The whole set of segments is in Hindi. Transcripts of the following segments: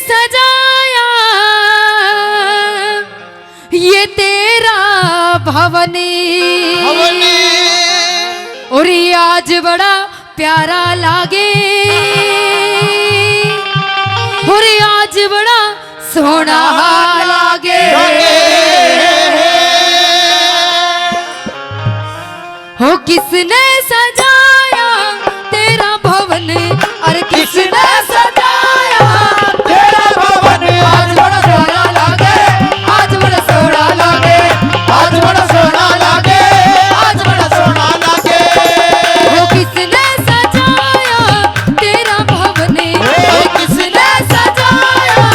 सजाया ये तेरा भवनी और ये आज बड़ा प्यारा लागे और ये आज बड़ा सोना लागे हो किसने सजाया तेरा भवन अरे किसने सजाया तेरा भवन आज बड़ा सोना लागे आज बड़ा सोना लागे आज बड़ा सोना लागे आज बड़ा सोना लागे हो किसने सजाया तेरा भवन हो किसने सजाया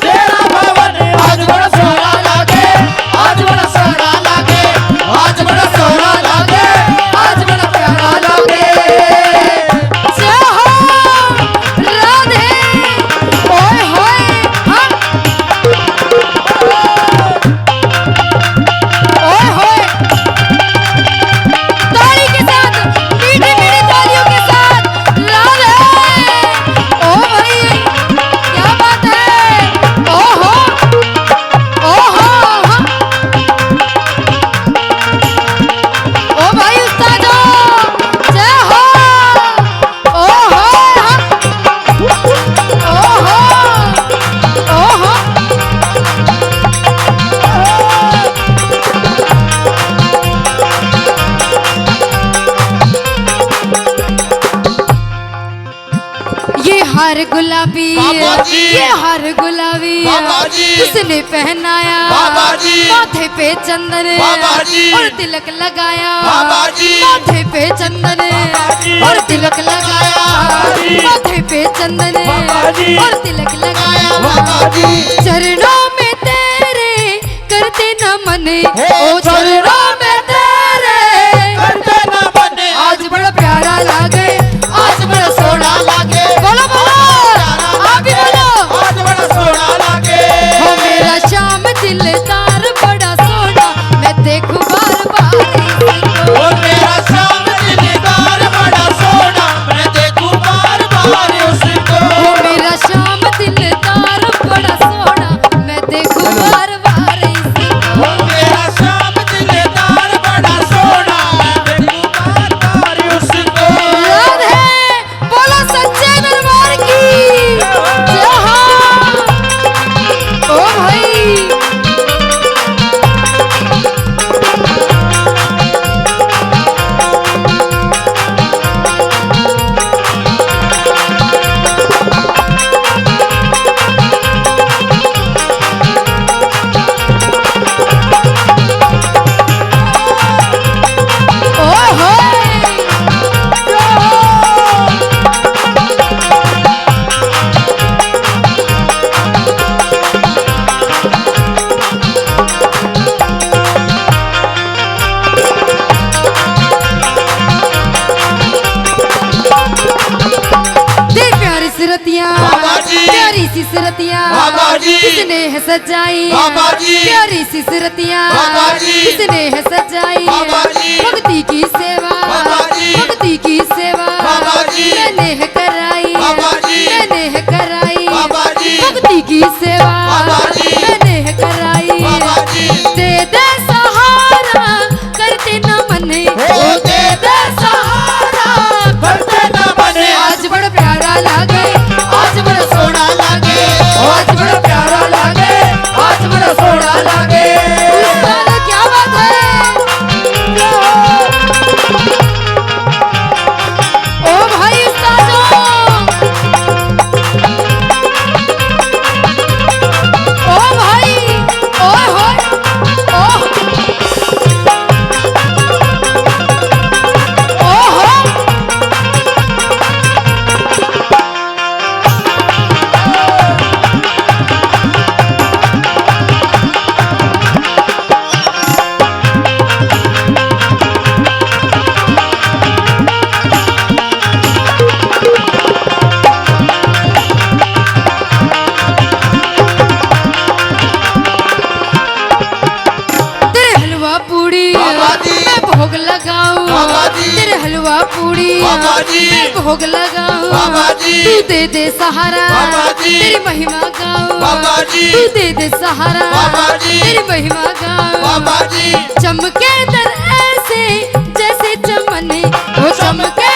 तेरा भवन आज बड़ा सोना लागे आज बड़ा सोना लागे आज बड़ा सोना लागे आज बड़ा प्यारा लागे जय हो राधे ओए होए हाँ ओए होए ताली के साथ मीठी मीठी तालियों के साथ राधे ओ भाई क्या बात है ओ हो हाँ ओ भाई उस्तादो जय हो ओ हो ओ हो ये हार गुलाबी बाबा जी। ये हार गुलाबी बाबा जी। किसने पहनाया बाबा जी। माथे पे चंदन बाबा जी। और तिलक लगाया बाबा जी। माथे पे चंदन जी। और तिलक लगाया जी। माथे पे चंदन बाबा जी। और तिलक लगाया बाबा जी। चरणों में तेरे करते नमन हे ओ चरणों में तेरे करते न बने आज बड़ा प्यारा लागे आज बड़ा सोना लागे बोलो बोलो आप भी बोलो आज बड़ा सोना लागे हो मेरा श्याम दिलदार बड़ा सोना मैं देखूं बार बार ओ मेरा श्याम दिलदार बड़ा सोना मैं देखूं बार बार उसको हो मेरा श्याम दिलदार बड़ा सोना मैं देखूं बार बार ओ मेरा श्याम दिलदार बड़ा सोना मैं देखूं बार बार उसको राधे बोलो सच्चे दरबार की जय हो ओ भाई ओए होए देख प्यारी सुरतियाँ बाबा जी। प्यारी सी सुरतियाँ बाबा जी। किसने है सजाई बाबा जी। प्यारी सी सुरतियाँ बाबा जी। किसने है सजाई बाबा जी। भक्ति की सेवा बाबा जी। भक्ति की सेवा बाबा जी। मैंने है कराई बाबा जी। मैंने है कराई बाबा जी। भक्ति की सेवा बाबा जी। मैंने है कराई बाबा जी। दे दे सहारा करते न मने ओ दे दे सहारा करते न बने आज बड़ा प्यारा लागे आज बड़ा सोना लागे आज बड़ा प्यारा लागे आज बड़ा सोना लागे उस्ताद क्या बात है ओ भाई उस्तादो ओ भाई ओए होए ओह ओहो तेरे हलवा पूड़ी बाबा जी। मैं भोग लगाऊं बाबा जी। तेरे हलवा पूड़ी चूड़ी बाबा जी। मैं भोग लगाऊं बाबा जी। तू दे दे सहारा बाबा जी। तेरी महिमा गाऊं बाबा जी। तू दे दे सहारा बाबा जी। तेरी महिमा गाऊं बाबा जी। चमके दर ऐसे जैसे चमने वो चमके